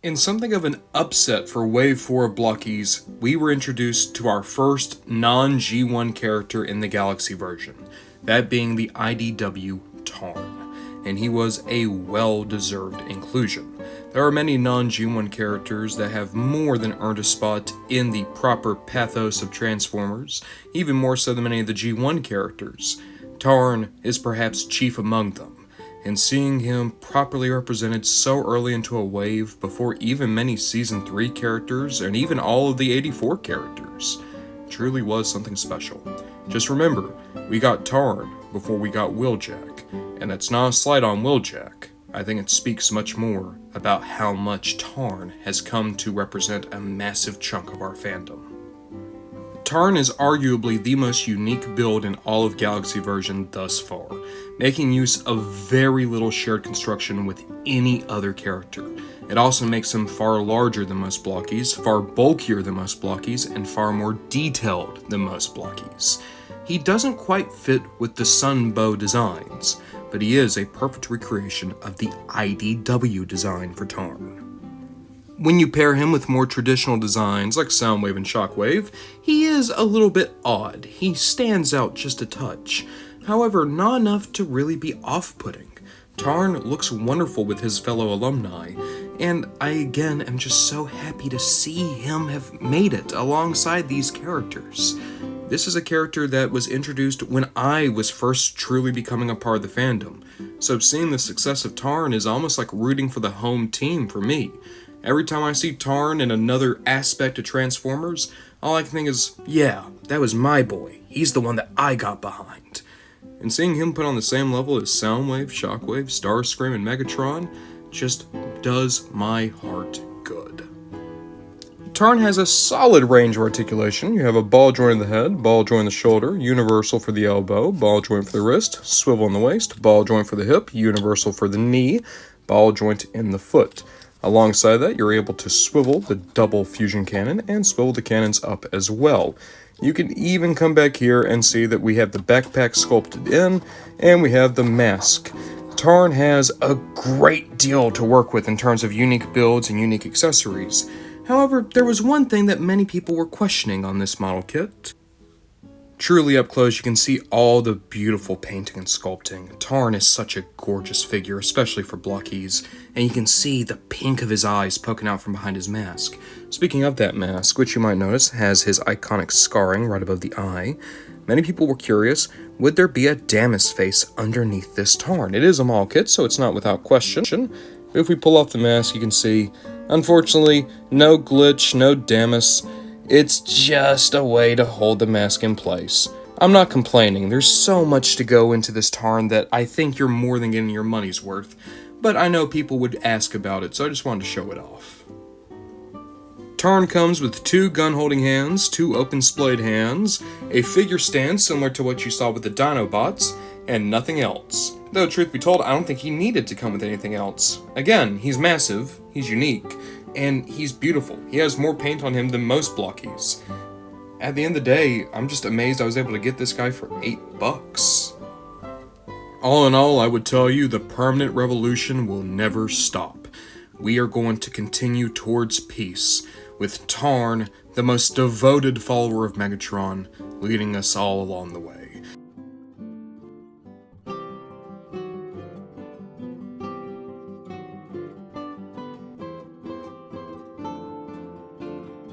In something of an upset for Wave 4 of Blokees, we were introduced to our first non-G1 character in the Galaxy version, that being the IDW Tarn, and he was a well-deserved inclusion. There are many non-G1 characters that have more than earned a spot in the proper pathos of Transformers, even more so than many of the G1 characters. Tarn is perhaps chief among them. And seeing him properly represented so early into a wave before even many Season 3 characters and even all of the 84 characters truly was something special. Just remember, we got Tarn before we got Wheeljack, and that's not a slight on Wheeljack. I think it speaks much more about how much Tarn has come to represent a massive chunk of our fandom. Tarn is arguably the most unique build in all of Galaxy version thus far, making use of very little shared construction with any other character. It also makes him far larger than most Blokees, far bulkier than most Blokees, and far more detailed than most Blokees. He doesn't quite fit with the Sunbow designs, but he is a perfect recreation of the IDW design for Tarn. When you pair him with more traditional designs like Soundwave and Shockwave, he is a little bit odd. He stands out just a touch. However, not enough to really be off-putting. Tarn looks wonderful with his fellow alumni, and I again am just so happy to see him have made it alongside these characters. This is a character that was introduced when I was first truly becoming a part of the fandom, so seeing the success of Tarn is almost like rooting for the home team for me. Every time I see Tarn in another aspect of Transformers, all I can think is, yeah, that was my boy. He's the one that I got behind. And seeing him put on the same level as Soundwave, Shockwave, Starscream, and Megatron just does my heart good. Tarn has a solid range of articulation. You have a ball joint in the head, ball joint in the shoulder, universal for the elbow, ball joint for the wrist, swivel in the waist, ball joint for the hip, universal for the knee, ball joint in the foot. Alongside that, you're able to swivel the double fusion cannon and swivel the cannons up as well. You can even come back here and see that we have the backpack sculpted in, and we have the mask. Tarn has a great deal to work with in terms of unique builds and unique accessories. However, there was one thing that many people were questioning on this model kit. Truly up close, you can see all the beautiful painting and sculpting. Tarn is such a gorgeous figure, especially for Blokees, and you can see the pink of his eyes poking out from behind his mask. Speaking of that mask, which you might notice has his iconic scarring right above the eye, many people were curious, would there be a Damas face underneath this Tarn? It is a model kit, so it's not without question. But if we pull off the mask, you can see, unfortunately, no glitch, no Damas. It's just a way to hold the mask in place. I'm not complaining, there's so much to go into this Tarn that I think you're more than getting your money's worth, but I know people would ask about it, so I just wanted to show it off. Tarn comes with 2 gun-holding hands, 2 open-splayed hands, a figure stand similar to what you saw with the Dinobots, and nothing else. Though, truth be told, I don't think he needed to come with anything else. Again, he's massive, he's unique, and he's beautiful. He has more paint on him than most Blokees. At the end of the day, I'm just amazed I was able to get this guy for $8. All in all, I would tell you the permanent revolution will never stop. We are going to continue towards peace, with Tarn, the most devoted follower of Megatron, leading us all along the way.